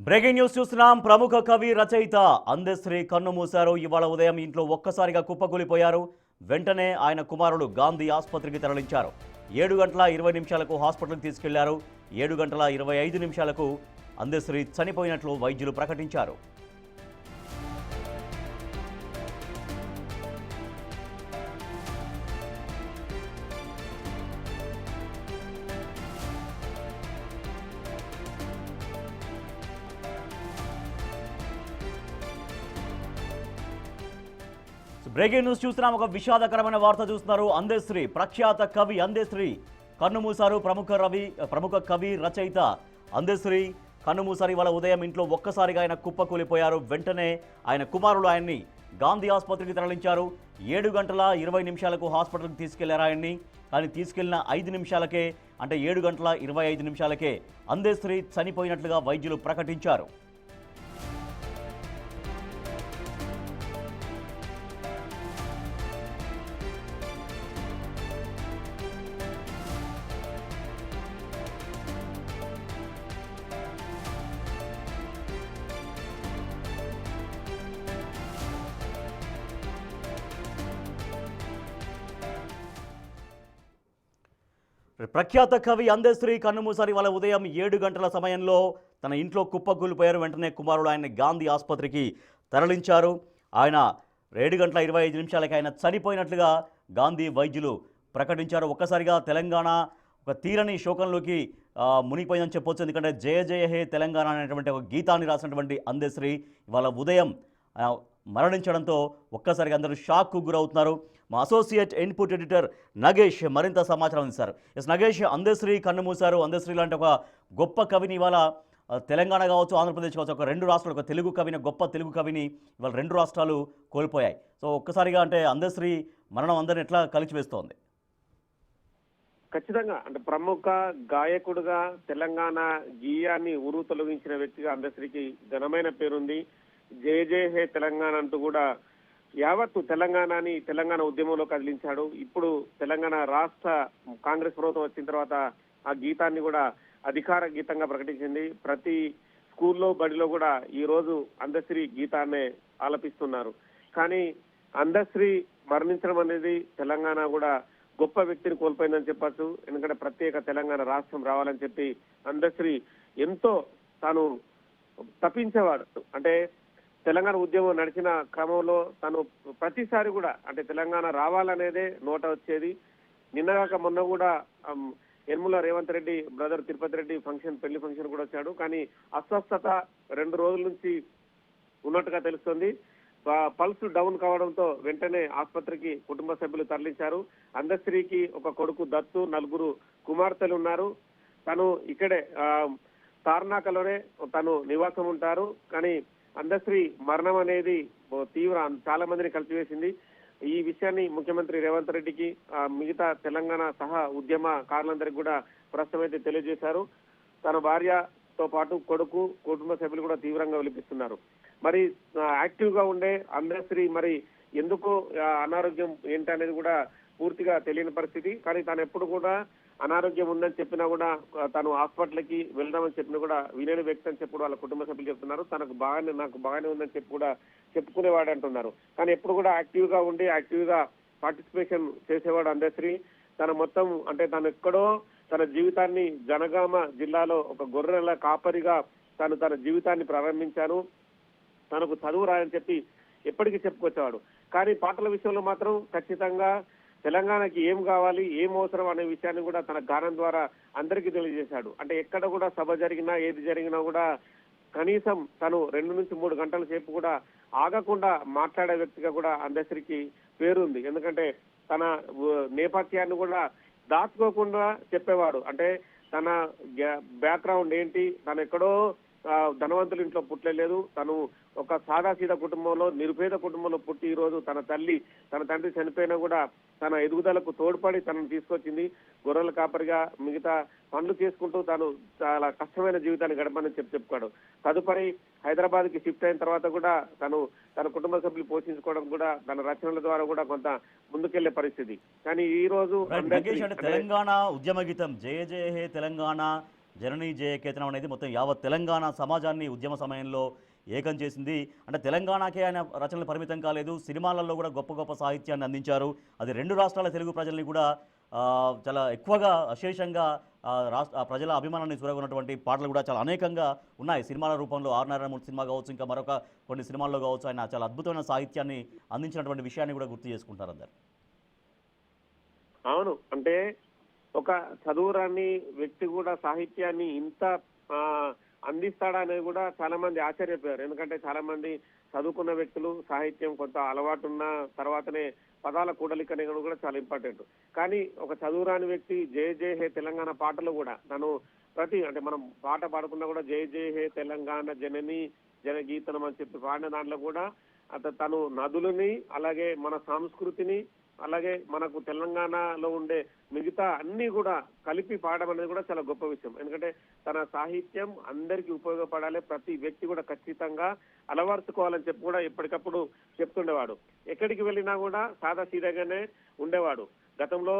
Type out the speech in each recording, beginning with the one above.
Breaking news చూస్తున్నాం. ప్రముఖ కవి రచయిత అందశ్రీ కన్ను మూశారు. ఇవాళ ఉదయం ఇంట్లో ఒక్కసారిగా కుప్పకూలిపోయారు. వెంటనే ఆయన కుమారుడు గాంధీ ఆసుపత్రికి తరలించారు. 7 గంటల 20 నిమిషాలకు హాస్పిటల్కి తీసుకెళ్లారు. 7 గంటల 25 నిమిషాలకు అందశ్రీ చనిపోయినట్లు వైద్యులు ప్రకటించారు. బ్రేకింగ్ న్యూస్ చూస్తున్నాం. ఒక విషాదకరమైన వార్త చూస్తున్నారు. అందశ్రీ ప్రఖ్యాత కవి అందశ్రీ కన్నుమూశారు. ప్రముఖ కవి రచయిత అందశ్రీ కన్నుమూశారు. ఇవాళ ఉదయం ఇంట్లో ఒక్కసారిగా ఆయన కుప్పకూలిపోయారు. వెంటనే ఆయన కుమారులు ఆయన్ని గాంధీ ఆసుపత్రికి తరలించారు. 7 గంటల 20 నిమిషాలకు హాస్పిటల్కి తీసుకెళ్లారు ఆయన్ని. కానీ తీసుకెళ్లిన 5 నిమిషాలకే, అంటే 7 గంటల 25 నిమిషాలకే అందశ్రీ చనిపోయినట్లుగా వైద్యులు ప్రకటించారు. ప్రఖ్యాత కవి అందశ్రీ కన్నుమూశారు. వాళ్ళ ఉదయం 7 గంటల సమయంలో తన ఇంట్లో కుప్పకూలిపోయారు. వెంటనే కుమారుడు ఆయన్ని గాంధీ ఆసుపత్రికి తరలించారు. ఆయన 7 గంటల 25 నిమిషాలకి ఆయన చనిపోయినట్లుగా గాంధీ వైద్యులు ప్రకటించారు. ఒక్కసారిగా తెలంగాణ ఒక తీరని శోకంలోకి మునిగిపోయిందని చెప్పొచ్చు. ఎందుకంటే జయ జయ హే తెలంగాణ అనేటువంటి ఒక గీతాన్ని రాసినటువంటి అందశ్రీ ఇవాళ ఉదయం మరణించడంతో ఒక్కసారిగా అందరూ షాక్కు గురవుతున్నారు. మా అసోసియేట్ ఇన్పుట్ ఎడిటర్ నగేష్ మరింత సమాచారం అందిస్తారు. నగేష్, అందశ్రీ కన్నుమూశారు. అందశ్రీ లాంటి ఒక గొప్ప కవిని ఇవాళ తెలంగాణ కావచ్చు, ఆంధ్రప్రదేశ్ కావచ్చు, ఒక 2 రాష్ట్రాలు, ఒక తెలుగు కవిని, గొప్ప తెలుగు కవిని ఇవాళ 2 రాష్ట్రాలు కోల్పోయాయి. సో ఒక్కసారిగా అంటే అందశ్రీ మరణం అందరిని ఎట్లా కలిచివేస్తోంది? ఖచ్చితంగా అంటే ప్రముఖ గాయకుడుగా తెలంగాణ గీయాన్ని ఉరు తొలగించిన వ్యక్తిగా అందశ్రీకి ఘనమైన పేరుంది. జయ జయ హే తెలంగాణ అంటూ కూడా యావత్తు తెలంగాణ ఉద్యమంలో కదిలించాడు. ఇప్పుడు తెలంగాణ రాష్ట్ర కాంగ్రెస్ ప్రభుత్వం వచ్చిన తర్వాత ఆ గీతాన్ని కూడా అధికార గీతంగా ప్రకటించింది. ప్రతి స్కూల్లో, బడిలో కూడా ఈ రోజు అందశ్రీ గీతాన్నే ఆలపిస్తున్నారు. కానీ అందశ్రీ మరణించడం అనేది తెలంగాణ కూడా గొప్ప వ్యక్తిని కోల్పోయిందని చెప్పచ్చు. ఎందుకంటే ప్రత్యేక తెలంగాణ రాష్ట్రం రావాలని చెప్పి అందశ్రీ ఎంతో తాను తప్పించేవాడు. అంటే తెలంగాణ ఉద్యమం నడిచిన క్రమంలో తను ప్రతిసారి కూడా అంటే తెలంగాణ రావాలనేదే నోట వచ్చేది. నిన్నగాక మొన్న కూడా యనమల రేవంత్ రెడ్డి బ్రదర్ తిరుపతి రెడ్డి పెళ్లి ఫంక్షన్ కూడా వచ్చాడు. కానీ అస్వస్థత 2 రోజుల నుంచి ఉన్నట్టుగా తెలుస్తుంది. పల్స్ డౌన్ కావడంతో వెంటనే ఆసుపత్రికి కుటుంబ సభ్యులు తరలించారు. అందశ్రీకి ఒక కొడుకు దత్తు, 4 కుమార్తెలు ఉన్నారు. తను ఇక్కడే తార్నాకలోనే తను నివాసం ఉంటారు. కానీ అందశ్రీ మరణం అనేది చాలా మందిని కలిసివేసింది. ఈ విషయాన్ని ముఖ్యమంత్రి రేవంత్ రెడ్డికి, మిగతా తెలంగాణ సహా ఉద్యమకారులందరికీ కూడా ప్రస్తుతం అయితే తెలియజేశారు. తన భార్యతో పాటు కొడుకు, కుటుంబ సభ్యులు కూడా తీవ్రంగా విలిపిస్తున్నారు. మరి యాక్టివ్ గా ఉండే అందశ్రీ మరి ఎందుకు అనారోగ్యం ఏంటనేది కూడా పూర్తిగా తెలియని పరిస్థితి. కానీ తను ఎప్పుడు కూడా అనారోగ్యం ఉందని చెప్పినా కూడా, తను హాస్పిటల్కి వెళ్దామని చెప్పినా కూడా వినని వ్యక్తి అని చెప్పి వాళ్ళ కుటుంబ సభ్యులు చెప్తున్నారు. నాకు బాగానే ఉందని చెప్పి కూడా చెప్పుకునేవాడు అంటున్నారు. కానీ ఎప్పుడు కూడా యాక్టివ్ గా ఉండి యాక్టివ్ గా పార్టిసిపేషన్ చేసేవాడు అందశ్రీ. తన మొత్తం అంటే తను ఎక్కడో తన జీవితాన్ని జనగామ జిల్లాలో ఒక గొర్రెల కాపరిగా తన జీవితాన్ని ప్రారంభించాను. తనకు చదువు రాయని చెప్పి ఎప్పటికీ చెప్పుకొచ్చేవాడు. కానీ పాటల విషయంలో మాత్రం ఖచ్చితంగా తెలంగాణకి ఏం కావాలి, ఏం అవసరం అనే విషయాన్ని కూడా తన గానం ద్వారా అందరికీ తెలియజేశాడు. అంటే ఎక్కడ కూడా సభ జరిగినా, ఏది జరిగినా కూడా కనీసం తను 2 నుంచి 3 గంటల సేపు కూడా ఆగకుండా మాట్లాడే వ్యక్తిగా కూడా అందశ్రీకి పేరుంది. ఎందుకంటే తన నేపథ్యాన్ని కూడా దాచుకోకుండా చెప్పేవాడు. అంటే తన బ్యాక్గ్రౌండ్ ఏంటి, తను ఎక్కడో ధనవంతుల ఇంట్లో పుట్టలేదు. తను ఒక సాదాసీదా కుటుంబంలో, నిరుపేద కుటుంబంలో పుట్టి ఈ రోజు తన తండ్రి చనిపోయినా కూడా తన ఎదుగుదలకు తోడ్పడి తనను తీసుకొచ్చింది. గొర్రెల కాపరిగా మిగతా పనులు చేసుకుంటూ తాను చాలా కష్టమైన జీవితాన్ని గడపని చెప్పుకోడు. తదుపరి హైదరాబాద్ కి షిఫ్ట్ అయిన తర్వాత కూడా తన కుటుంబ సభ్యులు పోషించుకోవడం కూడా తన రచనల ద్వారా కూడా కొంత ముందుకెళ్లే పరిస్థితి. కానీ ఈ రోజు తెలంగాణ ఉద్యమ గీతం జయ జయ హే తెలంగాణ జననీ జయకేతనం అనేది మొత్తం యావత్ తెలంగాణ సమాజాన్ని ఉద్యమ సమయంలో ఏకం చేసింది. అంటే తెలంగాణకే ఆయన రచనలు పరిమితం కాలేదు, సినిమాలలో కూడా గొప్ప గొప్ప సాహిత్యాన్ని అందించారు. అది రెండు రాష్ట్రాల తెలుగు ప్రజల్ని కూడా చాలా ఎక్కువగా అశేషంగా ప్రజల అభిమానాన్ని చూరగొన్నటువంటి పాటలు కూడా చాలా అనేకంగా ఉన్నాయి సినిమాల రూపంలో. ఆర్ నారాయణమూర్తి సినిమా కావచ్చు, ఇంకా మరొక కొన్ని సినిమాల్లో కావచ్చు, ఆయన చాలా అద్భుతమైన సాహిత్యాన్ని అందించినటువంటి విషయాన్ని కూడా గుర్తు చేసుకుంటారు అందరు. అవును, అంటే ఒక చదువురాని వ్యక్తి కూడా సాహిత్యాన్ని ఇంత అందిస్తాడా అనేది కూడా చాలా మంది ఆశ్చర్యపోయారు. ఎందుకంటే చాలా మంది చదువుకున్న వ్యక్తులు సాహిత్యం కొంత అలవాటు ఉన్న తర్వాతనే పదాల కూడలిక అనేది కూడా చాలా ఇంపార్టెంట్. కానీ ఒక చదువురాని వ్యక్తి జయ జయ హే తెలంగాణ పాటలు కూడా తను అంటే మనం పాట పాడుకున్నా కూడా జయ జయ హే తెలంగాణ జనని జనగీతనం అని చెప్పి పాడిన దాంట్లో కూడా తను నదులని, అలాగే మన సంస్కృతిని, అలాగే మనకు తెలంగాణలో ఉండే మిగతా అన్ని కూడా కలిపి పాడడం అనేది కూడా చాలా గొప్ప విషయం. ఎందుకంటే తన సాహిత్యం అందరికీ ఉపయోగపడాలి, ప్రతి వ్యక్తి కూడా ఖచ్చితంగా అలవర్చుకోవాలని చెప్పి కూడా ఎప్పటికప్పుడు చెప్తుండేవాడు. ఎక్కడికి వెళ్ళినా కూడా సాదా సీదాగానే ఉండేవాడు. గతంలో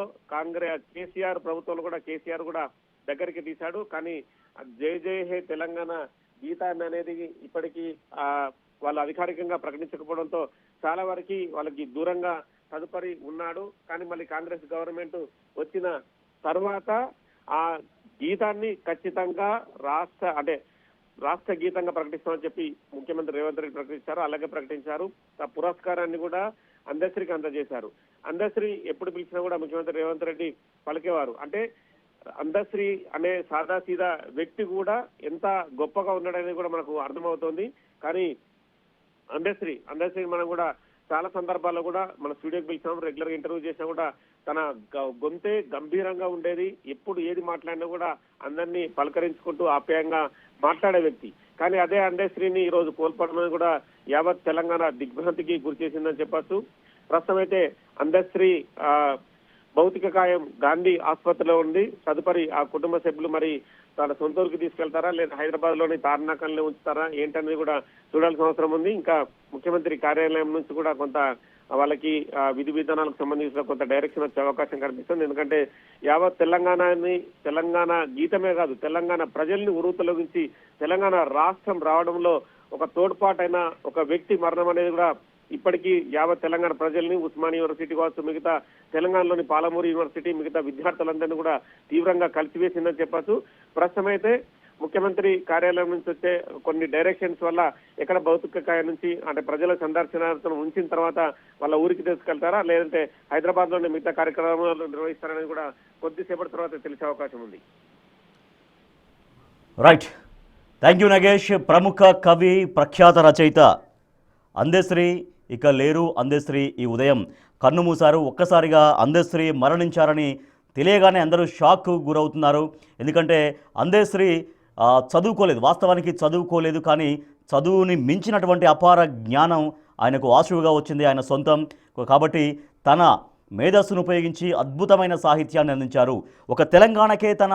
కేసీఆర్ ప్రభుత్వంలో కూడా కేసీఆర్ కూడా దగ్గరికి తీశాడు. కానీ జై జై హే తెలంగాణ గీతాన్ని అనేది ఇప్పటికీ వాళ్ళు అధికారికంగా ప్రకటించకపోవడంతో చాలా వరకు వాళ్ళకి దూరంగా తదుపరి ఉన్నాడు. కానీ మళ్ళీ కాంగ్రెస్ గవర్నమెంట్ వచ్చిన తర్వాత ఆ గీతాన్ని ఖచ్చితంగా రాష్ట్ర గీతంగా ప్రకటిస్తామని చెప్పి ముఖ్యమంత్రి రేవంత్ రెడ్డి ప్రకటించారు. అలాగే ప్రకటించారు. ఆ పురస్కారాన్ని కూడా అందశ్రీకి అందజేశారు. అందశ్రీ ఎప్పుడు పిలిచినా కూడా ముఖ్యమంత్రి రేవంత్ రెడ్డి పలికేవారు. అంటే అందశ్రీ అనే సాదా సీదా వ్యక్తి కూడా ఎంత గొప్పగా ఉన్నాడనేది కూడా మనకు అర్థమవుతోంది. కానీ అందశ్రీ మనం కూడా చాలా సందర్భాల్లో కూడా మన స్టూడియోకి పిలిచాం, రెగ్యులర్ గా ఇంటర్వ్యూ చేసినా కూడా తన గొంతే గంభీరంగా ఉండేది. ఎప్పుడు ఏది మాట్లాడినా కూడా అందరినీ పలకరించుకుంటూ ఆప్యాయంగా మాట్లాడే వ్యక్తి. కానీ అదే అందశ్రీని ఈ రోజు కోల్పోవడం కూడా యావత్ తెలంగాణ దిగ్భ్రాంతికి గురి చేసిందని చెప్పచ్చు. ప్రస్తుతం అయితే అందశ్రీ భౌతిక కాయం గాంధీ ఆసుపత్రిలో ఉంది. తదుపరి ఆ కుటుంబ సభ్యులు మరి తన సొంత ఊరికి తీసుకెళ్తారా లేదా హైదరాబాద్ లోని తార్నాకంలో ఉంచుతారా ఏంటనేది కూడా చూడాల్సిన అవసరం ఉంది. ఇంకా ముఖ్యమంత్రి కార్యాలయం నుంచి కూడా కొంత వాళ్ళకి విధి విధానాలకు సంబంధించిన కొంత డైరెక్షన్ వచ్చే అవకాశం కనిపిస్తుంది. ఎందుకంటే యావత్ తెలంగాణ గీతమే కాదు, తెలంగాణ ప్రజల్ని ఉరుతొలగించి తెలంగాణ రాష్ట్రం రావడంలో ఒక తోడ్పాటైన ఒక వ్యక్తి మరణం అనేది కూడా ఇప్పటికీ యావత్ తెలంగాణ ప్రజల్ని, ఉస్మానియా యూనివర్సిటీ కావచ్చు, మిగతా తెలంగాణలోని పాలమూరు యూనివర్సిటీ, మిగతా విద్యార్థులందరినీ కూడా తీవ్రంగా కలిసివేసిందని చెప్పచ్చు. ప్రస్తుతం అయితే ముఖ్యమంత్రి కార్యాలయం నుంచి వచ్చే కొన్ని డైరెక్షన్స్ వల్ల ఎక్కడ భౌతిక కాయం నుంచి అంటే ప్రజల సందర్శనార్థం ఉంచిన తర్వాత వాళ్ళ ఊరికి తీసుకెళ్తారా లేదంటే హైదరాబాద్ లోని మిగతా కార్యక్రమాలు నిర్వహిస్తారనేది కూడా కొద్దిసేపటి తర్వాత తెలిసే అవకాశం ఉంది. Right, thank you Nagesh. ప్రముఖ కవి, ప్రఖ్యాత రచయిత అందశ్రీ ఇక లేరు. అందశ్రీ ఈ ఉదయం కన్నుమూశారు. ఒక్కసారిగా అందశ్రీ మరణించారని తెలియగానే అందరూ షాక్ గురవుతున్నారు. ఎందుకంటే అందశ్రీ చదువుకోలేదు, వాస్తవానికి చదువుకోలేదు. కానీ చదువుని మించినటువంటి అపార జ్ఞానం ఆయనకు ఆశువుగా వచ్చింది, ఆయన సొంతం. కాబట్టి తన మేధస్సును ఉపయోగించి అద్భుతమైన సాహిత్యాన్ని అందించారు. ఒక తెలంగాణకే తన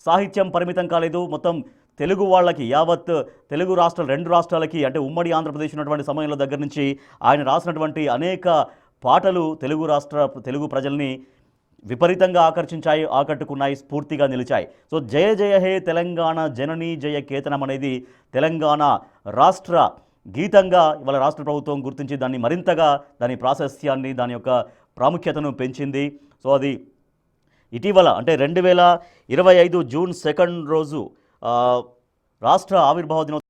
సాహిత్యం పరిమితం కాలేదు, మొత్తం తెలుగు వాళ్ళకి, యావత్ తెలుగు రాష్ట్రాలు, రెండు రాష్ట్రాలకి, అంటే ఉమ్మడి ఆంధ్రప్రదేశ్ ఉన్నటువంటి సమయంలో దగ్గర నుంచి ఆయన రాసినటువంటి అనేక పాటలు తెలుగు ప్రజల్ని విపరీతంగా ఆకట్టుకున్నాయి, స్ఫూర్తిగా నిలిచాయి. సో జయ జయ హే తెలంగాణ జననీ జయ కేతనం అనేది తెలంగాణ రాష్ట్ర గీతంగా ఇవాళ రాష్ట్ర ప్రభుత్వం గుర్తించి దాన్ని మరింతగా దాని ప్రాశస్త్యాన్ని, దాని యొక్క ప్రాముఖ్యతను పెంచింది. సో అది ఇటీవల అంటే 2025 జూన్ 2 రోజు రాష్ట్ర ఆవిర్భావ దినోత్సవం